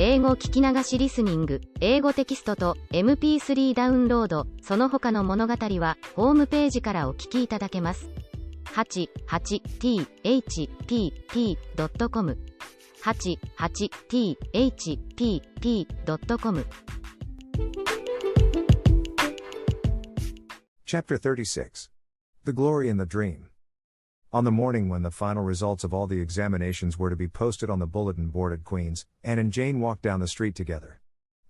英語聞き流しリスニング、英語テキストと MP3 ダウンロード、その他の物語はホームページからお聞きいただけます。88thpp.com 88thpp.com Chapter 36. The Glory in the Dream. On the morning when the final results of all the examinations were to be posted on the bulletin board at Queen's, Anne and Jane walked down the street together.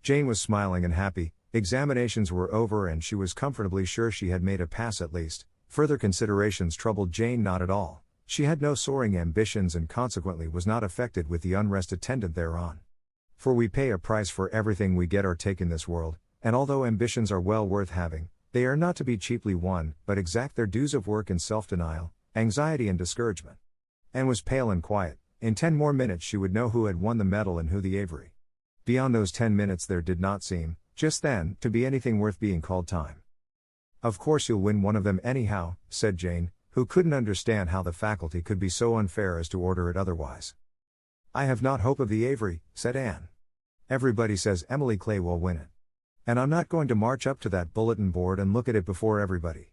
Jane was smiling and happy. Examinations were over and she was comfortably sure she had made a pass at least. Further considerations troubled Jane not at all. She had no soaring ambitions and consequently was not affected with the unrest attendant thereon. For we pay a price for everything we get or take in this world, and although ambitions are well worth having, they are not to be cheaply won, but exact their dues of work and self-denial, anxiety and discouragement. Anne was pale and quiet. In 10 more minutes she would know who had won the medal and who the Avery. Beyond those 10 minutes there did not seem, just then, to be anything worth being called time. Of course you'll win one of them anyhow, said Jane, who couldn't understand how the faculty could be so unfair as to order it otherwise. I have not hope of the Avery, said Anne. Everybody says Emily Clay will win it. And I'm not going to march up to that bulletin board and look at it before everybody.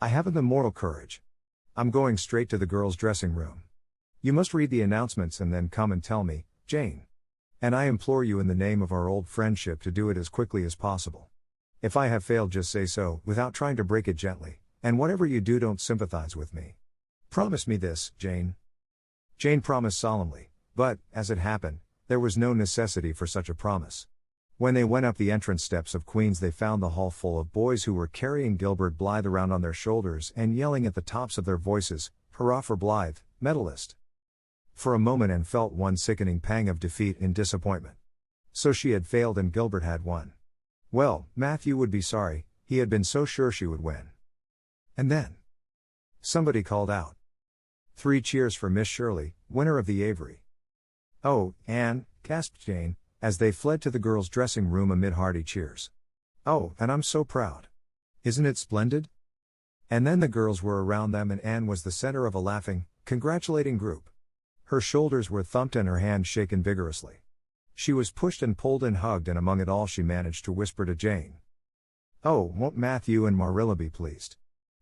I haven't the moral courage. I'm going straight to the girls' dressing room. You must read the announcements and then come and tell me, Jane. And I implore you in the name of our old friendship to do it as quickly as possible. If I have failed, just say so, without trying to break it gently, and whatever you do, don't sympathize with me. Promise me this, Jane. Jane promised solemnly, but, as it happened, there was no necessity for such a promise. When they went up the entrance steps of Queen's they found the hall full of boys who were carrying Gilbert Blythe around on their shoulders and yelling at the tops of their voices, "Hurrah for Blythe, medalist!" For a moment Anne felt one sickening pang of defeat and disappointment. So she had failed and Gilbert had won. Well, Matthew would be sorry, he had been so sure she would win. And then somebody called out. 3 cheers for Miss Shirley, winner of the Avery. Oh, Anne, gasped Jane, as they fled to the girls' dressing room amid hearty cheers. Oh, and I'm so proud. Isn't it splendid? And then the girls were around them and Anne was the center of a laughing, congratulating group. Her shoulders were thumped and her hands shaken vigorously. She was pushed and pulled and hugged, and among it all she managed to whisper to Jane. Oh, won't Matthew and Marilla be pleased?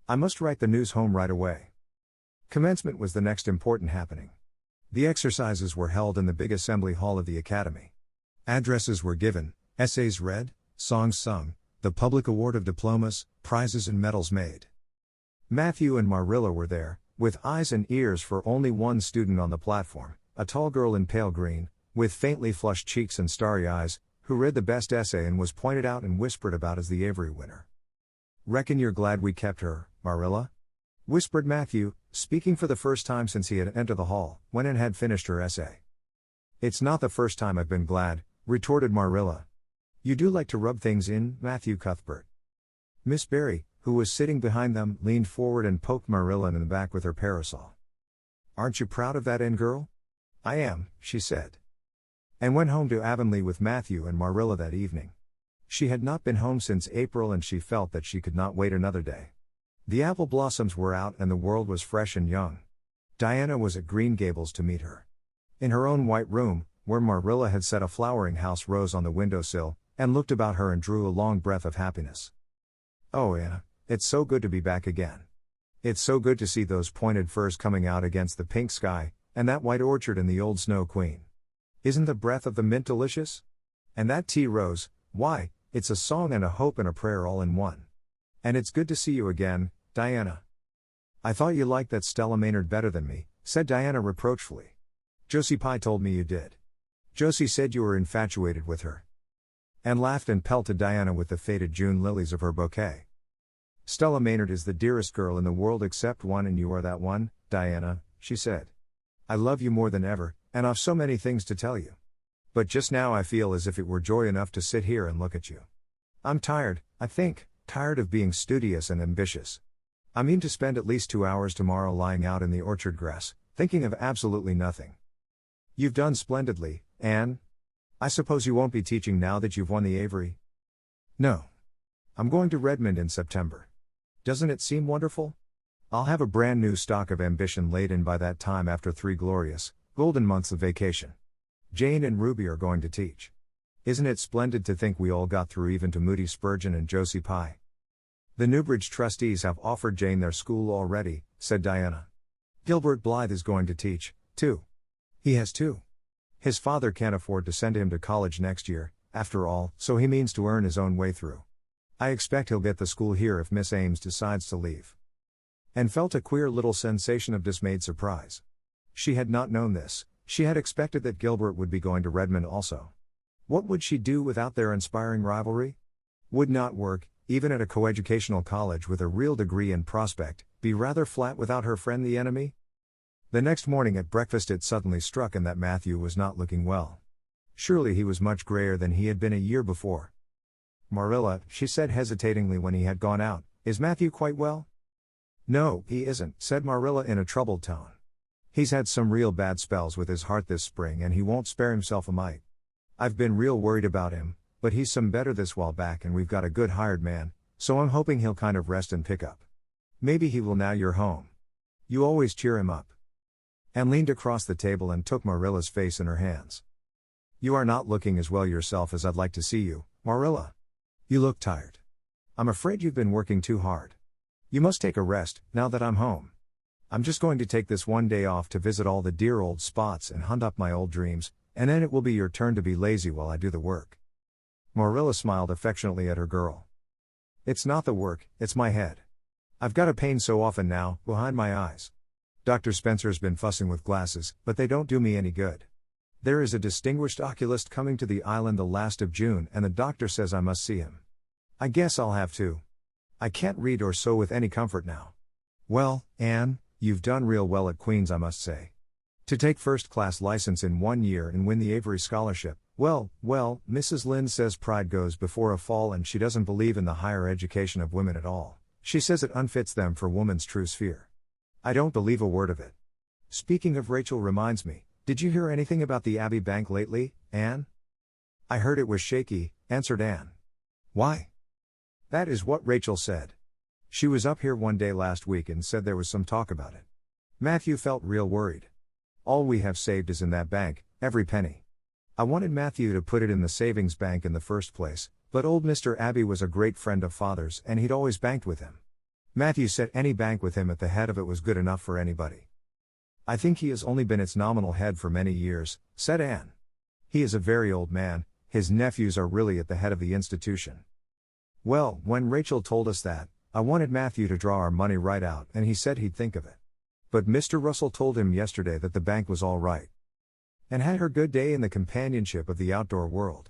I must write the news home right away. Commencement was the next important happening. The exercises were held in the big assembly hall of the academy. Addresses were given, essays read, songs sung, the public award of diplomas, prizes and medals made. Matthew and Marilla were there, with eyes and ears for only one student on the platform, a tall girl in pale green, with faintly flushed cheeks and starry eyes, who read the best essay and was pointed out and whispered about as the Avery winner. Reckon you're glad we kept her, Marilla? Whispered Matthew, speaking for the first time since he had entered the hall, when Anne had finished her essay. It's not the first time I've been glad, retorted Marilla. You do like to rub things in, Matthew Cuthbert. Miss Barry, who was sitting behind them, leaned forward and poked Marilla in the back with her parasol. Aren't you proud of that, Anne girl? I am, she said. And went home to Avonlea with Matthew and Marilla that evening. She had not been home since April and she felt that she could not wait another day. The apple blossoms were out and the world was fresh and young. Diana was at Green Gables to meet her. In her own white room, where Marilla had set a flowering house rose on the windowsill, and looked about her and drew a long breath of happiness. Oh Anna, it's so good to be back again. It's so good to see those pointed firs coming out against the pink sky, and that white orchard and the old Snow Queen. Isn't the breath of the mint delicious? And that tea rose, why, it's a song and a hope and a prayer all in one. And it's good to see you again, Diana. I thought you liked that Stella Maynard better than me, said Diana reproachfully. Josie Pye told me you did. Josie said you were infatuated with her. And laughed and pelted Diana with the faded June lilies of her bouquet. Stella Maynard is the dearest girl in the world except one, and you are that one, Diana, she said. I love you more than ever, and I've so many things to tell you. But just now I feel as if it were joy enough to sit here and look at you. I'm tired, I think, tired of being studious and ambitious. I mean to spend at least 2 hours tomorrow lying out in the orchard grass, thinking of absolutely nothing. You've done splendidly, Anne. I suppose you won't be teaching now that you've won the Avery? No. I'm going to Redmond in September. Doesn't it seem wonderful? I'll have a brand new stock of ambition laid in by that time after 3 glorious, golden months of vacation. Jane and Ruby are going to teach. Isn't it splendid to think we all got through even to Moody Spurgeon and Josie Pye? The Newbridge trustees have offered Jane their school already, said Diana. Gilbert Blythe is going to teach, too. He has two. His father can't afford to send him to college next year, after all, so he means to earn his own way through. I expect he'll get the school here if Miss Ames decides to leave. Anne felt a queer little sensation of dismayed surprise. She had not known this. She had expected that Gilbert would be going to Redmond also. What would she do without their inspiring rivalry? Would not work, even at a coeducational college with a real degree in prospect, be rather flat without her friend the enemy? The next morning at breakfast it suddenly struck him that Matthew was not looking well. Surely he was much grayer than he had been a year before. Marilla, she said hesitatingly when he had gone out, is Matthew quite well? No, he isn't, said Marilla in a troubled tone. He's had some real bad spells with his heart this spring and he won't spare himself a mite. I've been real worried about him, but he's some better this while back and we've got a good hired man, so I'm hoping he'll kind of rest and pick up. Maybe he will now you're home. You always cheer him up. Anne leaned across the table and took Marilla's face in her hands. You are not looking as well yourself as I'd like to see you, Marilla. You look tired. I'm afraid you've been working too hard. You must take a rest, now that I'm home. I'm just going to take this one day off to visit all the dear old spots and hunt up my old dreams, and then it will be your turn to be lazy while I do the work. Marilla smiled affectionately at her girl. It's not the work, it's my head. I've got a pain so often now, behind my eyes. Dr. Spencer's been fussing with glasses, but they don't do me any good. There is a distinguished oculist coming to the island the last of June and the doctor says I must see him. I guess I'll have to. I can't read or sew with any comfort now. Well, Anne, you've done real well at Queen's I must say. To take first-class license in 1 year and win the Avery Scholarship, well, Mrs. Lynde says pride goes before a fall and she doesn't believe in the higher education of women at all. She says it unfits them for woman's true sphere. I don't believe a word of it. Speaking of Rachel reminds me, did you hear anything about the Abbey Bank lately, Anne? I heard it was shaky, answered Anne. Why? That is what Rachel said. She was up here one day last week and said there was some talk about it. Matthew felt real worried. All we have saved is in that bank, every penny. I wanted Matthew to put it in the savings bank in the first place, but old Mr. Abbey was a great friend of father's and he'd always banked with him. Matthew said any bank with him at the head of it was good enough for anybody. I think he has only been its nominal head for many years, said Anne. He is a very old man, his nephews are really at the head of the institution. Well, when Rachel told us that, I wanted Matthew to draw our money right out and he said he'd think of it. But Mr. Russell told him yesterday that the bank was all right. And had her good day in the companionship of the outdoor world.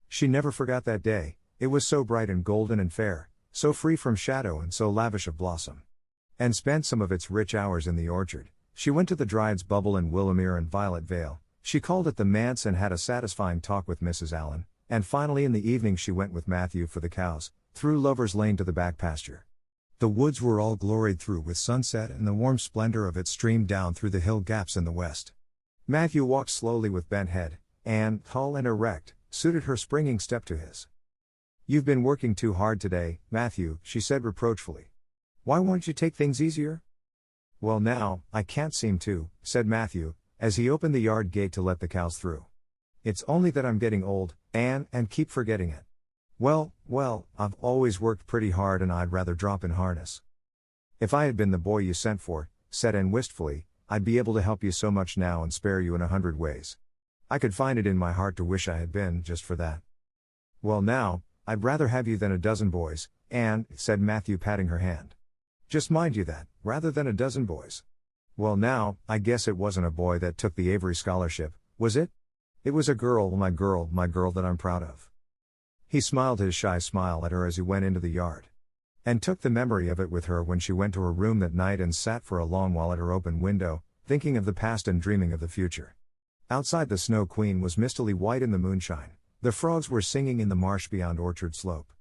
She never forgot that day, it was so bright and golden and fair, so free from shadow and so lavish of blossom. And spent some of its rich hours in the orchard. She went to the Dryad's Bubble in Willowmere and Violet Vale, she called at the manse and had a satisfying talk with Mrs. Allen, and finally in the evening she went with Matthew for the cows, through Lover's Lane to the back pasture. The woods were all gloried through with sunset and the warm splendor of it streamed down through the hill gaps in the west. Matthew walked slowly with bent head, Anne, tall and erect, suited her springing step to his. You've been working too hard today, Matthew, she said reproachfully. Why won't you take things easier? Well now, I can't seem to, said Matthew, as he opened the yard gate to let the cows through. It's only that I'm getting old, Anne, and keep forgetting it. Well, I've always worked pretty hard and I'd rather drop in harness. If I had been the boy you sent for, said Anne wistfully, I'd be able to help you so much now and spare you in 100 ways. I could find it in my heart to wish I had been, just for that. Well now, I'd rather have you than a dozen boys, Anne, said Matthew patting her hand. Just mind you that, rather than a dozen boys. Well now, I guess it wasn't a boy that took the Avery Scholarship, was it? It was a girl, my girl that I'm proud of. He smiled his shy smile at her as he went into the yard. And took the memory of it with her when she went to her room that night and sat for a long while at her open window, thinking of the past and dreaming of the future. Outside the Snow Queen was mistily white in the moonshine, the frogs were singing in the marsh beyond Orchard Slope.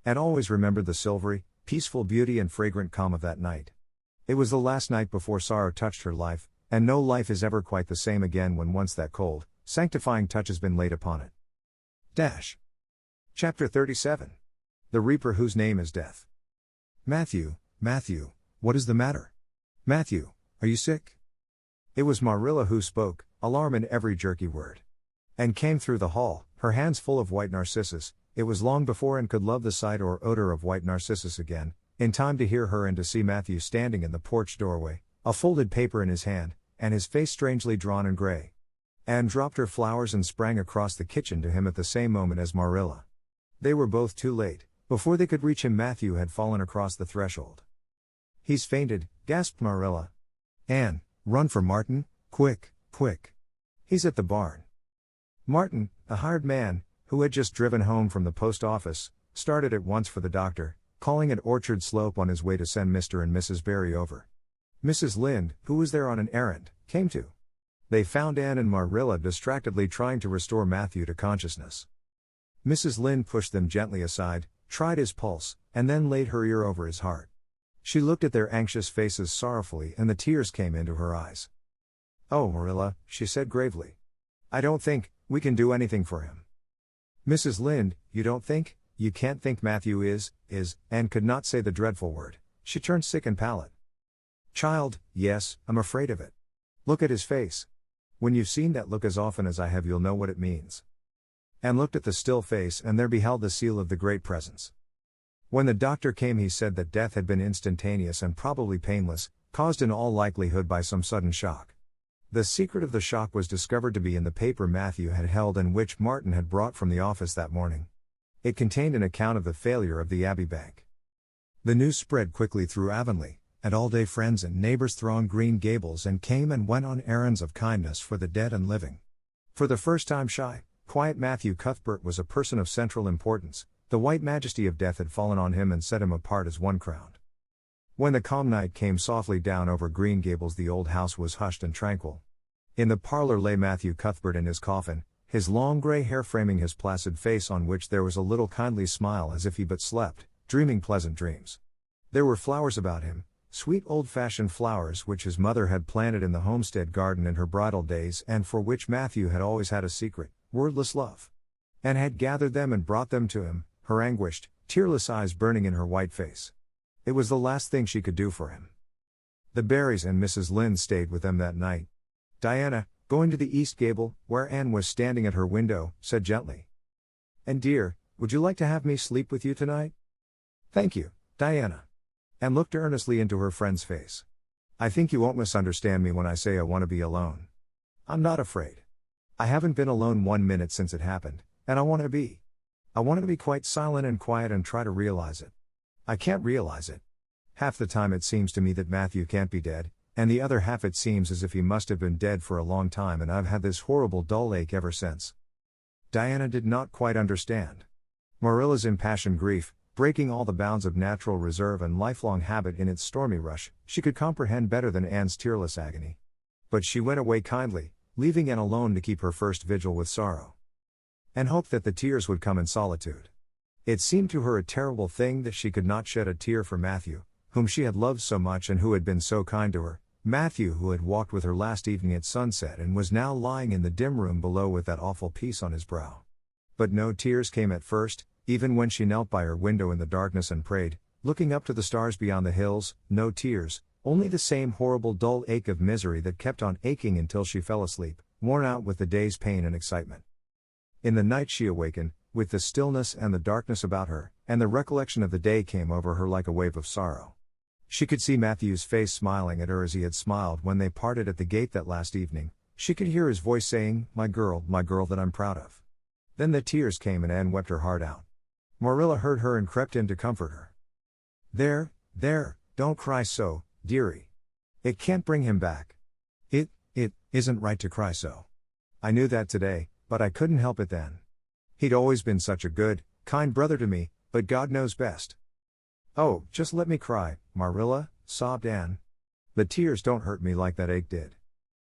And always remembered the silvery, peaceful beauty and fragrant calm of that night. It was the last night before sorrow touched her life, and no life is ever quite the same again when once that cold, sanctifying touch has been laid upon it. Chapter 37. The Reaper Whose Name is Death. Matthew, what is the matter? Matthew, are you sick? It was Marilla who spoke, alarm in every jerky word. Anne came through the hall, her hands full of white narcissus. It was long before Anne could love the sight or odor of white narcissus again, in time to hear her and to see Matthew standing in the porch doorway, a folded paper in his hand, and his face strangely drawn and gray. Anne dropped her flowers and sprang across the kitchen to him at the same moment as Marilla. They were both too late. Before they could reach him, Matthew had fallen across the threshold. "He's fainted," gasped Marilla. "Anne, run for Martin, quick, quick. He's at the barn." Martin, a hired man, who had just driven home from the post office, started at once for the doctor, calling at Orchard Slope on his way to send Mr. and Mrs. Barry over. Mrs. Lynde, who was there on an errand, came too. They found Anne and Marilla distractedly trying to restore Matthew to consciousness. Mrs. Lynde pushed them gently aside, tried his pulse, and then laid her ear over his heart. She looked at their anxious faces sorrowfully and the tears came into her eyes. "Oh, Marilla," she said gravely. "I don't think we can do anything for him." "Mrs. Lynde, you don't think? You can't think Matthew is," Anne could not say the dreadful word. She turned sick and pallid. "Child, yes, I'm afraid of it. Look at his face. When you've seen that look as often as I have, you'll know what it means." Anne looked at the still face and there beheld the seal of the great presence. When the doctor came, he said that death had been instantaneous and probably painless, caused in all likelihood by some sudden shock. The secret of the shock was discovered to be in the paper Matthew had held and which Martin had brought from the office that morning. It contained an account of the failure of the Abbey Bank. The news spread quickly through Avonlea, and all-day friends and neighbors thronged Green Gables and came and went on errands of kindness for the dead and living. For the first time, shy, quiet Matthew Cuthbert was a person of central importance. The white majesty of death had fallen on him and set him apart as one crowned. When the calm night came softly down over Green Gables, the old house was hushed and tranquil. In the parlor lay Matthew Cuthbert in his coffin, his long gray hair framing his placid face, on which there was a little kindly smile as if he but slept, dreaming pleasant dreams. There were flowers about him, sweet old-fashioned flowers which his mother had planted in the homestead garden in her bridal days and for which Matthew had always had a secret, wordless love. Anne had gathered them and brought them to him, her anguished, tearless eyes burning in her white face. It was the last thing she could do for him. The Barrys and Mrs. Lynde stayed with them that night. Diana, going to the east gable, where Anne was standing at her window, said gently, "And dear, would you like to have me sleep with you tonight?" "Thank you, Diana." Anne looked earnestly into her friend's face. "I think you won't misunderstand me when I say I want to be alone. I'm not afraid. I haven't been alone 1 minute since it happened, and I want to be. I want to be quite silent and quiet and try to realize it. I can't realize it. Half the time it seems to me that Matthew can't be dead, and the other half it seems as if he must have been dead for a long time, and I've had this horrible dull ache ever since." Diana did not quite understand. Marilla's impassioned grief, breaking all the bounds of natural reserve and lifelong habit in its stormy rush, she could comprehend better than Anne's tearless agony. But she went away kindly, leaving Anne alone to keep her first vigil with sorrow. And hoped that the tears would come in solitude. It seemed to her a terrible thing that she could not shed a tear for Matthew, whom she had loved so much and who had been so kind to her, Matthew who had walked with her last evening at sunset and was now lying in the dim room below with that awful peace on his brow. But no tears came at first, even when she knelt by her window in the darkness and prayed, looking up to the stars beyond the hills. No tears, only the same horrible dull ache of misery that kept on aching until she fell asleep, worn out with the day's pain and excitement. In the night she awakened, with the stillness and the darkness about her, and the recollection of the day came over her like a wave of sorrow. She could see Matthew's face smiling at her as he had smiled when they parted at the gate that last evening. She could hear his voice saying, my girl that I'm proud of." Then the tears came and Anne wept her heart out. Marilla heard her and crept in to comfort her. There, don't cry so, dearie. It can't bring him back. It isn't right to cry so. I knew that today, but I couldn't help it then. He'd always been such a good, kind brother to me, but God knows best." "Oh, just let me cry, Marilla," sobbed Anne. "The tears don't hurt me like that ache did.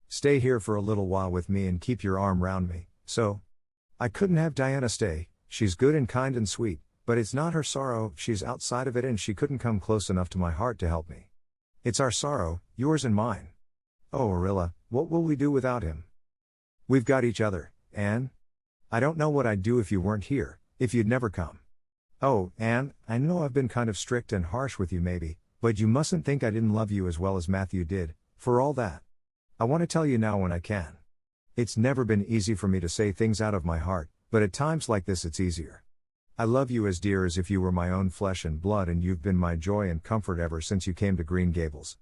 Stay here for a little while with me and keep your arm round me, so." "I couldn't have Diana stay, she's good and kind and sweet, but it's not her sorrow, she's outside of it and she couldn't come close enough to my heart to help me. It's our sorrow, yours and mine. Oh, Marilla, what will we do without him? We've got each other, Anne. I don't know what I'd do if you weren't here, if you'd never come. Oh, Anne, I know I've been kind of strict and harsh with you maybe, but you mustn't think I didn't love you as well as Matthew did, for all that. I want to tell you now when I can. It's never been easy for me to say things out of my heart, but at times like this it's easier. I love you as dear as if you were my own flesh and blood, and you've been my joy and comfort ever since you came to Green Gables.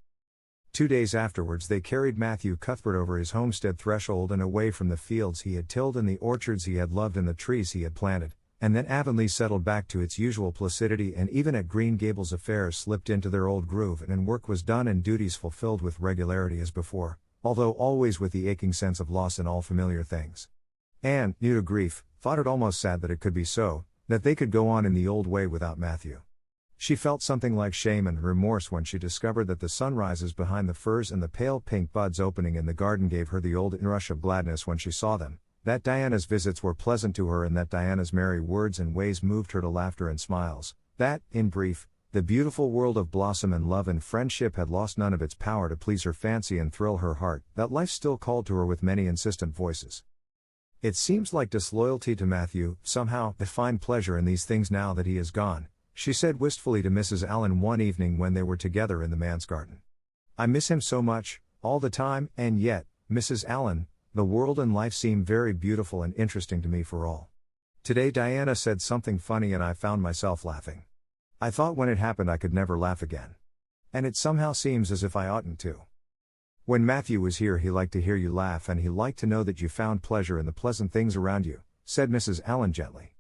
2 days afterwards they carried Matthew Cuthbert over his homestead threshold and away from the fields he had tilled and the orchards he had loved and the trees he had planted, and then Avonlea settled back to its usual placidity, and even at Green Gables affairs slipped into their old groove and work was done and duties fulfilled with regularity as before, although always with the aching sense of loss in all familiar things. Anne, new to grief, thought it almost sad that it could be so, that they could go on in the old way without Matthew. She felt something like shame and remorse when she discovered that the sunrises behind the firs and the pale pink buds opening in the garden gave her the old inrush of gladness when she saw them, that Diana's visits were pleasant to her and that Diana's merry words and ways moved her to laughter and smiles, that, in brief, the beautiful world of blossom and love and friendship had lost none of its power to please her fancy and thrill her heart, that life still called to her with many insistent voices. It seems like disloyalty to Matthew, somehow, to find pleasure in these things now that he is gone, she said wistfully to Mrs. Allen one evening when they were together in the manse garden. I miss him so much, all the time, and yet, Mrs. Allen, the world and life seem very beautiful and interesting to me for all. Today Diana said something funny and I found myself laughing. I thought when it happened I could never laugh again. And it somehow seems as if I oughtn't to. When Matthew was here he liked to hear you laugh and he liked to know that you found pleasure in the pleasant things around you, said Mrs. Allen gently.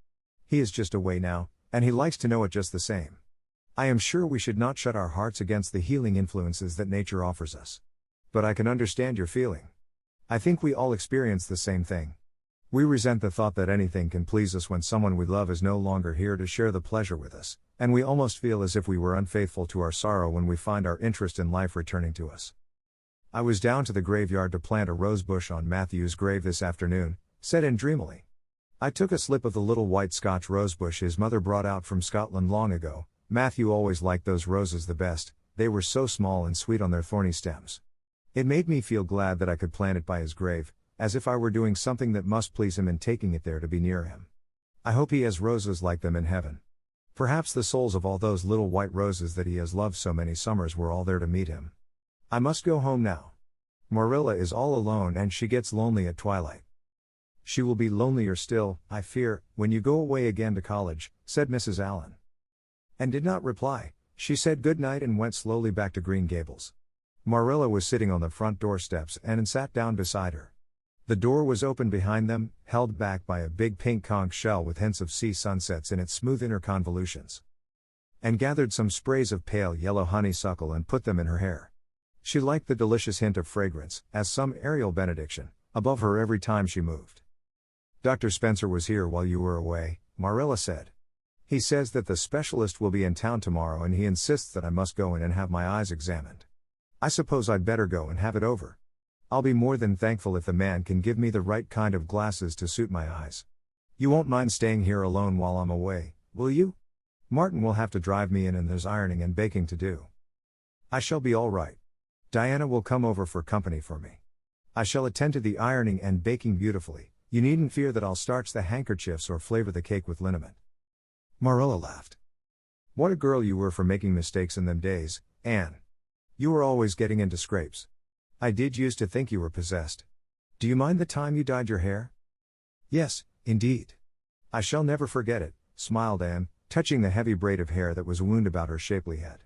He is just away now, and he likes to know it just the same. I am sure we should not shut our hearts against the healing influences that nature offers us. But I can understand your feeling. I think we all experience the same thing. We resent the thought that anything can please us when someone we love is no longer here to share the pleasure with us, and we almost feel as if we were unfaithful to our sorrow when we find our interest in life returning to us. I was down to the graveyard to plant a rose bush on Matthew's grave this afternoon, said Anne dreamily. I took a slip of the little white Scotch rosebush his mother brought out from Scotland long ago. Matthew always liked those roses the best, they were so small and sweet on their thorny stems. It made me feel glad that I could plant it by his grave, as if I were doing something that must please him and taking it there to be near him. I hope he has roses like them in heaven. Perhaps the souls of all those little white roses that he has loved so many summers were all there to meet him. I must go home now. Marilla is all alone and she gets lonely at twilight. She will be lonelier still, I fear, when you go away again to college, said Mrs. Allen. Anne did not reply. She said good night and went slowly back to Green Gables. Marilla was sitting on the front door steps and Anne sat down beside her. The door was open behind them, held back by a big pink conch shell with hints of sea sunsets in its smooth inner convolutions. Anne gathered some sprays of pale yellow honeysuckle and put them in her hair. She liked the delicious hint of fragrance, as some aerial benediction, above her every time she moved. Dr. Spencer was here while you were away, Marilla said. He says that the specialist will be in town tomorrow and he insists that I must go in and have my eyes examined. I suppose I'd better go and have it over. I'll be more than thankful if the man can give me the right kind of glasses to suit my eyes. You won't mind staying here alone while I'm away, will you? Martin will have to drive me in and there's ironing and baking to do. I shall be all right. Diana will come over for company for me. I shall attend to the ironing and baking beautifully. You needn't fear that I'll starch the handkerchiefs or flavor the cake with liniment. Marilla laughed. What a girl you were for making mistakes in them days, Anne. You were always getting into scrapes. I did used to think you were possessed. Do you mind the time you dyed your hair? Yes, indeed. I shall never forget it, smiled Anne, touching the heavy braid of hair that was wound about her shapely head.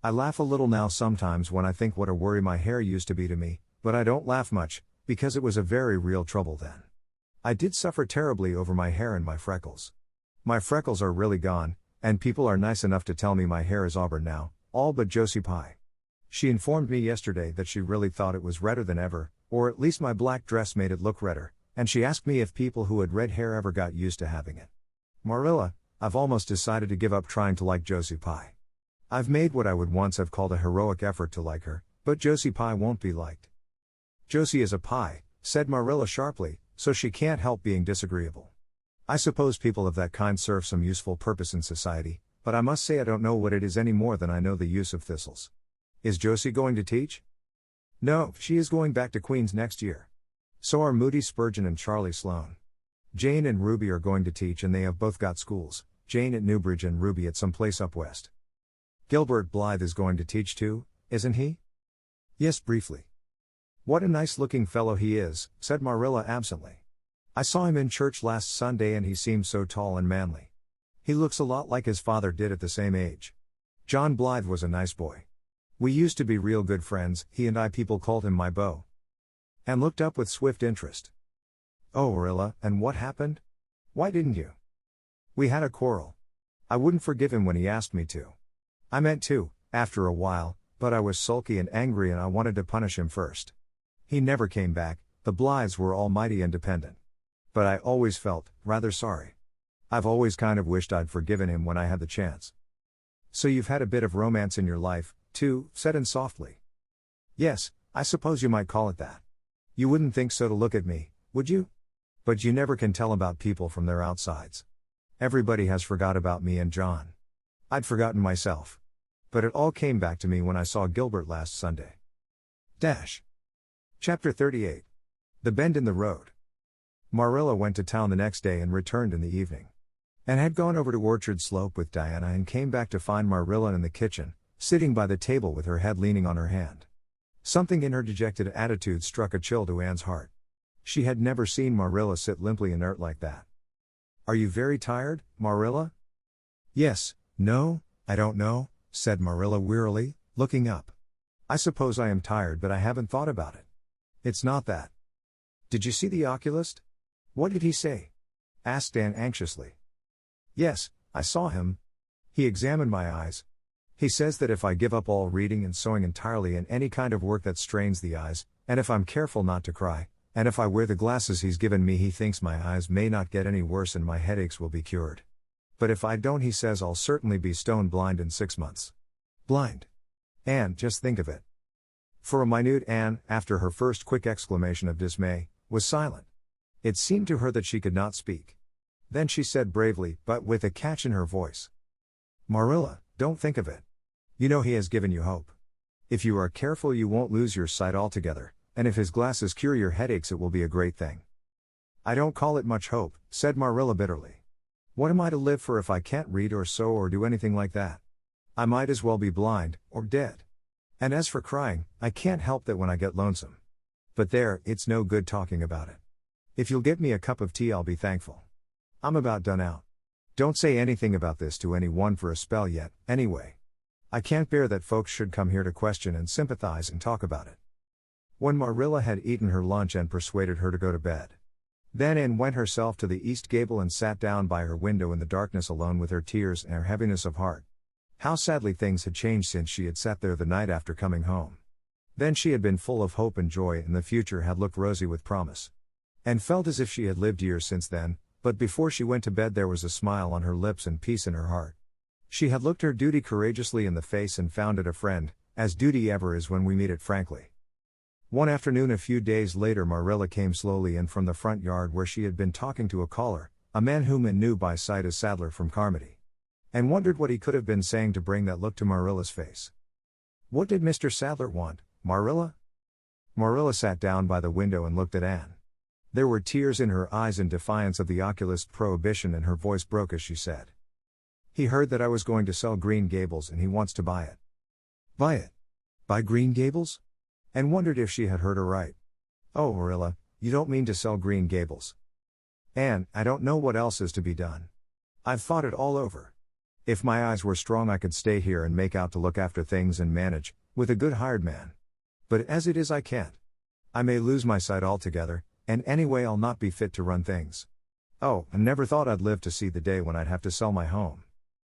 I laugh a little now sometimes when I think what a worry my hair used to be to me, but I don't laugh much, because it was a very real trouble then. I did suffer terribly over my hair and my freckles. My freckles are really gone, and people are nice enough to tell me my hair is auburn now, all but Josie Pye. She informed me yesterday that she really thought it was redder than ever, or at least my black dress made it look redder, and she asked me if people who had red hair ever got used to having it. Marilla, I've almost decided to give up trying to like Josie Pye. I've made what I would once have called a heroic effort to like her, but Josie Pye won't be liked. Josie is a pie, said Marilla sharply, so she can't help being disagreeable. I suppose people of that kind serve some useful purpose in society, but I must say I don't know what it is any more than I know the use of thistles. Is Josie going to teach? No, she is going back to Queen's next year. So are Moody Spurgeon and Charlie Sloane. Jane and Ruby are going to teach and they have both got schools, Jane at Newbridge and Ruby at some place up west. Gilbert Blythe is going to teach too, isn't he? Yes, briefly. What a nice-looking fellow he is, said Marilla absently. I saw him in church last Sunday and he seemed so tall and manly. He looks a lot like his father did at the same age. John Blythe was a nice boy. We used to be real good friends, he and I. People called him my beau. Anne looked up with swift interest. Oh, Marilla, and what happened? Why didn't you? We had a quarrel. I wouldn't forgive him when he asked me to. I meant to, after a while, but I was sulky and angry and I wanted to punish him first. He never came back. The Blythes were almighty independent. But I always felt rather sorry. I've always kind of wished I'd forgiven him when I had the chance. So you've had a bit of romance in your life, too, said Anne softly. Yes, I suppose you might call it that. You wouldn't think so to look at me, would you? But you never can tell about people from their outsides. Everybody has forgot about me and John. I'd forgotten myself. But it all came back to me when I saw Gilbert last Sunday. Chapter 38. The Bend in the Road. Marilla went to town the next day and returned in the evening. Anne had gone over to Orchard Slope with Diana and came back to find Marilla in the kitchen, sitting by the table with her head leaning on her hand. Something in her dejected attitude struck a chill to Anne's heart. She had never seen Marilla sit limply inert like that. Are you very tired, Marilla? Yes, no, I don't know, said Marilla wearily, looking up. I suppose I am tired, but I haven't thought about it. It's not that. Did you see the oculist? What did he say? Asked Anne anxiously. Yes, I saw him. He examined my eyes. He says that if I give up all reading and sewing entirely and any kind of work that strains the eyes, and if I'm careful not to cry, and if I wear the glasses he's given me, he thinks my eyes may not get any worse and my headaches will be cured. But if I don't, he says I'll certainly be stone blind in 6 months. Blind. Anne, just think of it. For a minute Anne, after her first quick exclamation of dismay, was silent. It seemed to her that she could not speak. Then she said bravely, but with a catch in her voice. Marilla, don't think of it. You know he has given you hope. If you are careful you won't lose your sight altogether, and if his glasses cure your headaches it will be a great thing. I don't call it much hope, said Marilla bitterly. What am I to live for if I can't read or sew or do anything like that? I might as well be blind, or dead. And as for crying, I can't help that when I get lonesome. But there, it's no good talking about it. If you'll get me a cup of tea I'll be thankful. I'm about done out. Don't say anything about this to anyone for a spell yet, anyway. I can't bear that folks should come here to question and sympathize and talk about it. When Marilla had eaten her lunch and persuaded her to go to bed. Then Anne went herself to the east gable and sat down by her window in the darkness alone with her tears and her heaviness of heart. How sadly things had changed since she had sat there the night after coming home. Then she had been full of hope and joy and the future had looked rosy with promise. And felt as if she had lived years since then, but before she went to bed there was a smile on her lips and peace in her heart. She had looked her duty courageously in the face and found it a friend, as duty ever is when we meet it frankly. One afternoon a few days later Marilla came slowly in from the front yard where she had been talking to a caller, a man whom Anne knew by sight as Sadler from Carmody. And wondered what he could have been saying to bring that look to Marilla's face. What did Mr. Sadler want, Marilla? Marilla sat down by the window and looked at Anne. There were tears in her eyes in defiance of the oculist's prohibition and her voice broke as she said. He heard that I was going to sell Green Gables and he wants to buy it. Buy it? Buy Green Gables? And wondered if she had heard aright. Oh, Marilla, you don't mean to sell Green Gables. Anne, I don't know what else is to be done. I've thought it all over. If my eyes were strong I could stay here and make out to look after things and manage, with a good hired man. But as it is I can't. I may lose my sight altogether, and anyway I'll not be fit to run things. Oh, I never thought I'd live to see the day when I'd have to sell my home.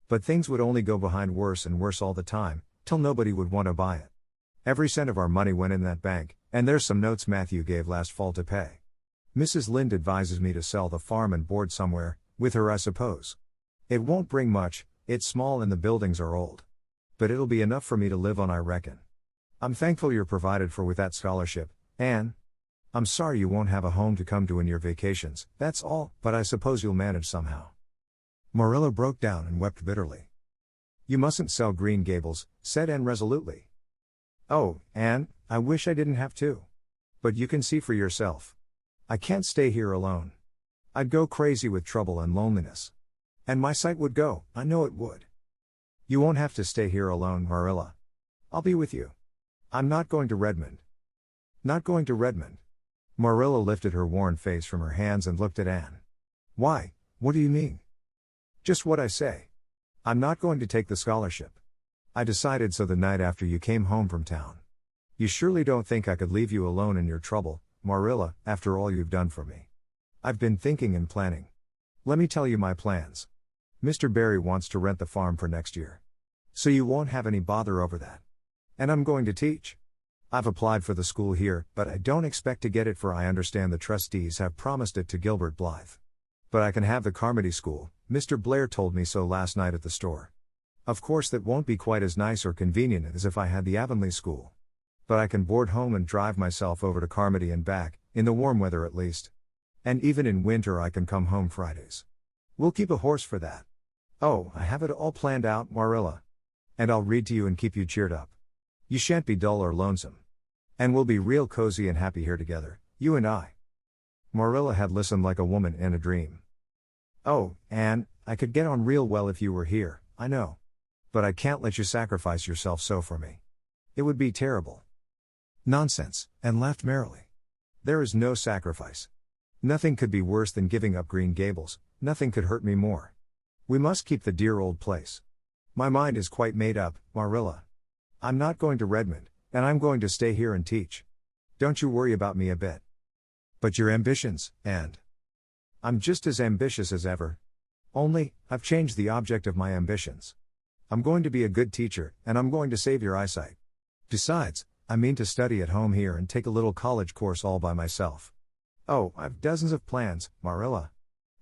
But things would only go behind worse and worse all the time, till nobody would want to buy it. Every cent of our money went in that bank, and there's some notes Matthew gave last fall to pay. Mrs. Lynde advises me to sell the farm and board somewhere, with her I suppose. It won't bring much, it's small and the buildings are old. But it'll be enough for me to live on I reckon. I'm thankful you're provided for with that scholarship, Anne. I'm sorry you won't have a home to come to in your vacations, that's all, but I suppose you'll manage somehow. Marilla broke down and wept bitterly. You mustn't sell Green Gables, said Anne resolutely. Oh, Anne, I wish I didn't have to. But you can see for yourself. I can't stay here alone. I'd go crazy with trouble and loneliness. And my sight would go, I know it would. You won't have to stay here alone, Marilla. I'll be with you. I'm not going to Redmond. Not going to Redmond. Marilla lifted her worn face from her hands and looked at Anne. Why, what do you mean? Just what I say. I'm not going to take the scholarship. I decided so the night after you came home from town. You surely don't think I could leave you alone in your trouble, Marilla, after all you've done for me. I've been thinking and planning. Let me tell you my plans. Mr. Barry wants to rent the farm for next year. So you won't have any bother over that. And I'm going to teach. I've applied for the school here, but I don't expect to get it, for I understand the trustees have promised it to Gilbert Blythe. But I can have the Carmody School, Mr. Blair told me so last night at the store. Of course that won't be quite as nice or convenient as if I had the Avonlea School. But I can board home and drive myself over to Carmody and back, in the warm weather at least. And even in winter I can come home Fridays. We'll keep a horse for that. Oh, I have it all planned out, Marilla. And I'll read to you and keep you cheered up. You shan't be dull or lonesome. And we'll be real cozy and happy here together, you and I. Marilla had listened like a woman in a dream. Oh, Anne, I could get on real well if you were here, I know. But I can't let you sacrifice yourself so for me. It would be terrible. Nonsense, and laughed merrily. There is no sacrifice. Nothing could be worse than giving up Green Gables, nothing could hurt me more. We must keep the dear old place. My mind is quite made up, Marilla. I'm not going to Redmond, and I'm going to stay here and teach. Don't you worry about me a bit. But your ambitions, and I'm just as ambitious as ever. Only, I've changed the object of my ambitions. I'm going to be a good teacher, and I'm going to save your eyesight. Besides, I mean to study at home here and take a little college course all by myself. Oh, I've dozens of plans, Marilla.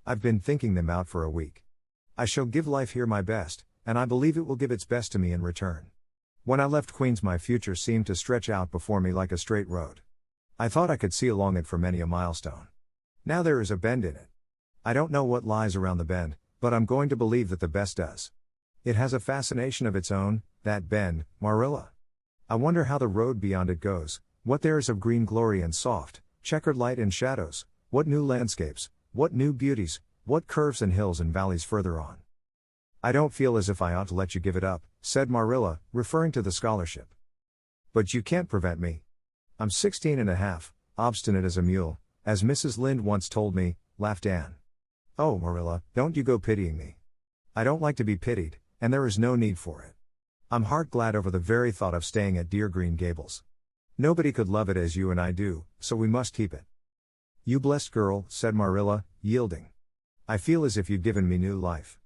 I've been thinking them out for a week. I shall give life here my best, and I believe it will give its best to me in return. When I left Queens my future seemed to stretch out before me like a straight road. I thought I could see along it for many a milestone. Now there is a bend in it. I don't know what lies around the bend, but I'm going to believe that the best does. It has a fascination of its own, that bend, Marilla. I wonder how the road beyond it goes, what there is of green glory and soft, checkered light and shadows, what new landscapes, what new beauties, what curves and hills and valleys further on. I don't feel as if I ought to let you give it up, said Marilla, referring to the scholarship. But you can't prevent me. I'm 16 and a half, obstinate as a mule, as Mrs. Lynde once told me, laughed Anne. Oh, Marilla, don't you go pitying me. I don't like to be pitied, and there is no need for it. I'm heart glad over the very thought of staying at dear Green Gables. Nobody could love it as you and I do, so we must keep it. You blessed girl, said Marilla, yielding. I feel as if you'd given me new life.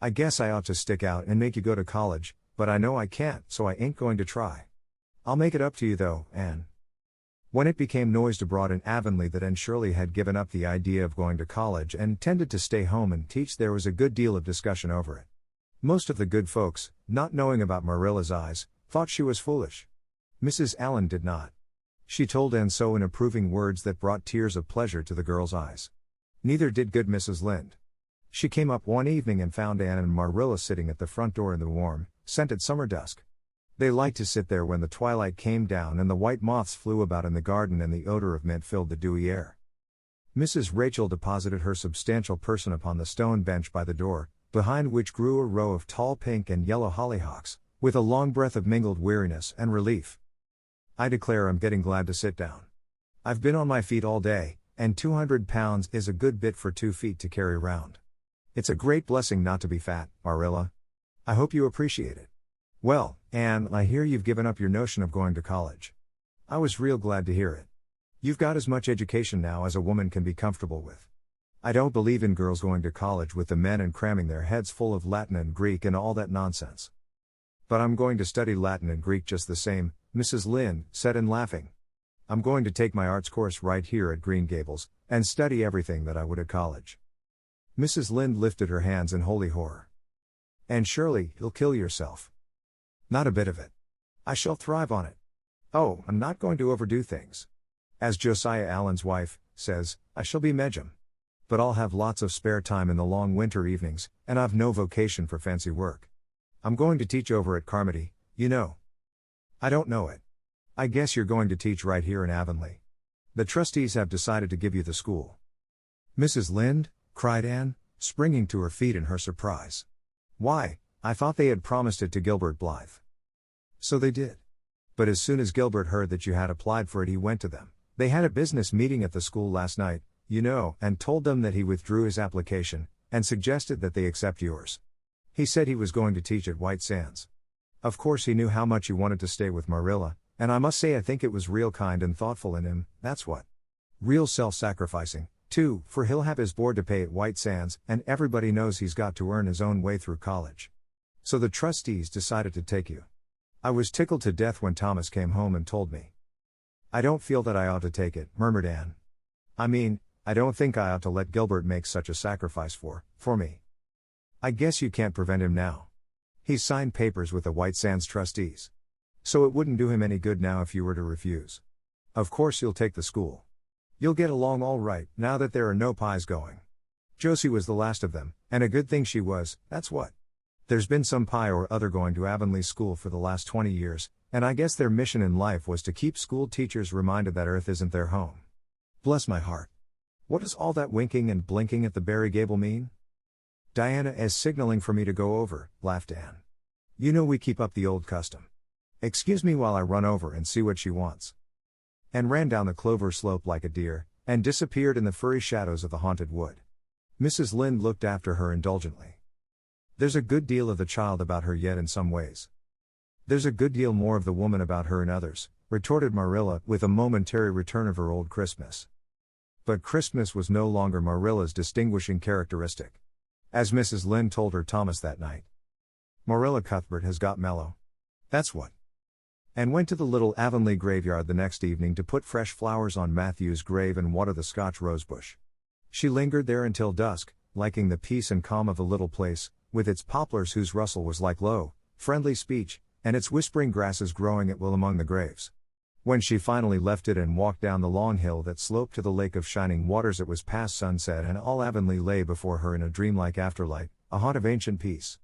I guess I ought to stick out and make you go to college, but I know I can't, so I ain't going to try. I'll make it up to you though, Anne. When it became noised abroad in Avonlea that Anne Shirley had given up the idea of going to college and intended to stay home and teach, there was a good deal of discussion over it. Most of the good folks, not knowing about Marilla's eyes, thought she was foolish. Mrs. Allen did not. She told Anne so in approving words that brought tears of pleasure to the girl's eyes. Neither did good Mrs. Lynde. She came up one evening and found Anne and Marilla sitting at the front door in the warm, scented summer dusk. They liked to sit there when the twilight came down and the white moths flew about in the garden and the odor of mint filled the dewy air. Mrs. Rachel deposited her substantial person upon the stone bench by the door, behind which grew a row of tall pink and yellow hollyhocks, with a long breath of mingled weariness and relief. I declare I'm getting glad to sit down. I've been on my feet all day, and 200 pounds is a good bit for 2 feet to carry round. It's a great blessing not to be fat, Marilla. I hope you appreciate it. Well, Anne, I hear you've given up your notion of going to college. I was real glad to hear it. You've got as much education now as a woman can be comfortable with. I don't believe in girls going to college with the men and cramming their heads full of Latin and Greek and all that nonsense. But I'm going to study Latin and Greek just the same, Mrs. Lynde said in laughing. I'm going to take my arts course right here at Green Gables, and study everything that I would at college. Mrs. Lynde lifted her hands in holy horror. And surely, you'll kill yourself. Not a bit of it. I shall thrive on it. Oh, I'm not going to overdo things. As Josiah Allen's wife says, I shall be Medjum. But I'll have lots of spare time in the long winter evenings, and I've no vocation for fancy work. I'm going to teach over at Carmody, you know. I don't know it. I guess you're going to teach right here in Avonlea. The trustees have decided to give you the school. Mrs. Lynde, cried Anne, springing to her feet in her surprise. Why, I thought they had promised it to Gilbert Blythe. So they did. But as soon as Gilbert heard that you had applied for it, he went to them. They had a business meeting at the school last night, you know, and told them that he withdrew his application, and suggested that they accept yours. He said he was going to teach at White Sands. Of course he knew how much you wanted to stay with Marilla, and I must say I think it was real kind and thoughtful in him, that's what. Real self-sacrificing, too, for he'll have his board to pay at White Sands, and everybody knows he's got to earn his own way through college. So the trustees decided to take you. I was tickled to death when Thomas came home and told me. I don't feel that I ought to take it, murmured Anne. I mean, I don't think I ought to let Gilbert make such a sacrifice for me. I guess you can't prevent him now. He's signed papers with the White Sands trustees. So it wouldn't do him any good now if you were to refuse. Of course you'll take the school. You'll get along all right, now that there are no pies going. Josie was the last of them, and a good thing she was, that's what. There's been some pie or other going to Avonlea School for the last 20 years, and I guess their mission in life was to keep school teachers reminded that Earth isn't their home. Bless my heart. What does all that winking and blinking at the Barry Gable mean? Diana is signaling for me to go over, laughed Anne. You know we keep up the old custom. Excuse me while I run over and see what she wants. Anne ran down the clover slope like a deer, and disappeared in the furry shadows of the haunted wood. Mrs. Lynde looked after her indulgently. There's a good deal of the child about her yet in some ways. There's a good deal more of the woman about her in others, retorted Marilla with a momentary return of her old crispness. But crispness was no longer Marilla's distinguishing characteristic. As Mrs. Lynde told her Thomas that night. Marilla Cuthbert has got mellow. That's what. And went to the little Avonlea graveyard the next evening to put fresh flowers on Matthew's grave and water the Scotch rosebush. She lingered there until dusk, liking the peace and calm of the little place, with its poplars whose rustle was like low, friendly speech, and its whispering grasses growing at will among the graves. When she finally left it and walked down the long hill that sloped to the lake of shining waters, it was past sunset and all Avonlea lay before her in a dreamlike afterlight, a haunt of ancient peace.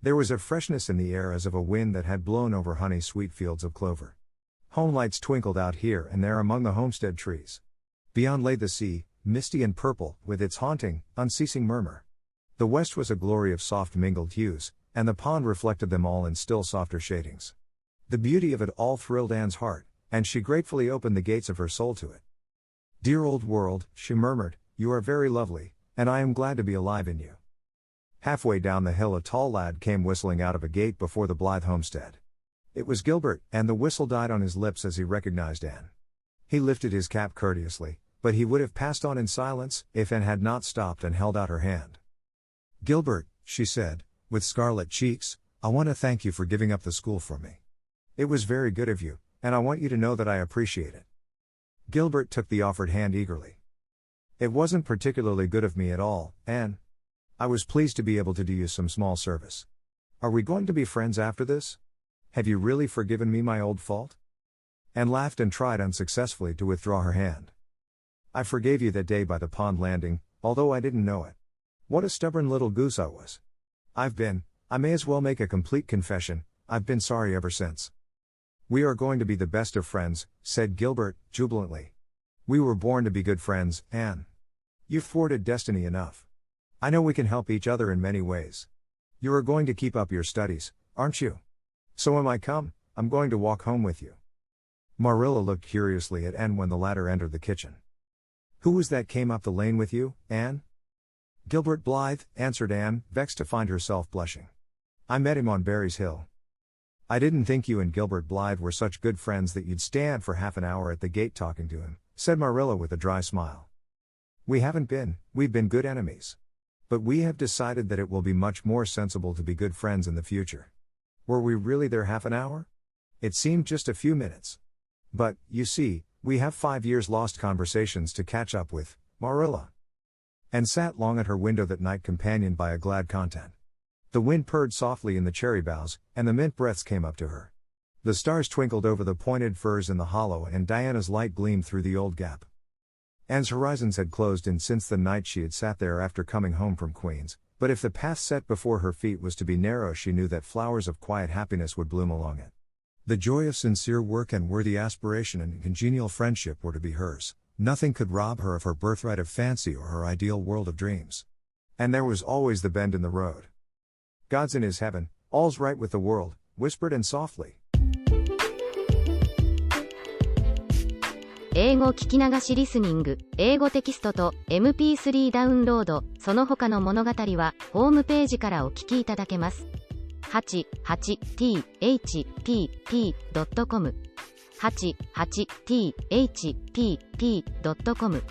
There was a freshness in the air as of a wind that had blown over honey-sweet fields of clover. Home lights twinkled out here and there among the homestead trees. Beyond lay the sea, misty and purple, with its haunting, unceasing murmur. The west was a glory of soft mingled hues, and the pond reflected them all in still softer shadings. The beauty of it all thrilled Anne's heart, and she gratefully opened the gates of her soul to it. Dear old world, she murmured, you are very lovely, and I am glad to be alive in you. Halfway down the hill a tall lad came whistling out of a gate before the Blythe homestead. It was Gilbert, and the whistle died on his lips as he recognized Anne. He lifted his cap courteously, but he would have passed on in silence, if Anne had not stopped and held out her hand. Gilbert, she said, with scarlet cheeks, I want to thank you for giving up the school for me. It was very good of you, and I want you to know that I appreciate it. Gilbert took the offered hand eagerly. It wasn't particularly good of me at all, Anne. I was pleased to be able to do you some small service. Are we going to be friends after this? Have you really forgiven me my old fault? Anne laughed and tried unsuccessfully to withdraw her hand. I forgave you that day by the pond landing, although I didn't know it. What a stubborn little goose I was. I may as well make a complete confession, I've been sorry ever since. We are going to be the best of friends, said Gilbert, jubilantly. We were born to be good friends, Anne. You've thwarted destiny enough. I know we can help each other in many ways. You are going to keep up your studies, aren't you? So when I come, I'm going to walk home with you. Marilla looked curiously at Anne when the latter entered the kitchen. Who was that came up the lane with you, Anne? Gilbert Blythe, answered Anne, vexed to find herself blushing. I met him on Barry's Hill. I didn't think you and Gilbert Blythe were such good friends that you'd stand for half an hour at the gate talking to him, said Marilla with a dry smile. We haven't been, we've been good enemies. But we have decided that it will be much more sensible to be good friends in the future. Were we really there half an hour? It seemed just a few minutes. But, you see, we have 5 years lost conversations to catch up with, Marilla. And sat long at her window that night companioned by a glad content. The wind purred softly in the cherry boughs, and the mint breaths came up to her. The stars twinkled over the pointed firs in the hollow and Diana's light gleamed through the old gap. Anne's horizons had closed in since the night she had sat there after coming home from Queen's, but if the path set before her feet was to be narrow she knew that flowers of quiet happiness would bloom along it. The joy of sincere work and worthy aspiration and congenial friendship were to be hers. Nothing could rob her of her birthright of fancy or her ideal world of dreams. And there was always the bend in the road. God's in his heaven, all's right with the world, whispered and softly. 英語聞き流しリスニング、英語テキストと MP3 ダウンロード、その他の物語はホームページからお聞きいただけます。88thpp.com 88thpp.com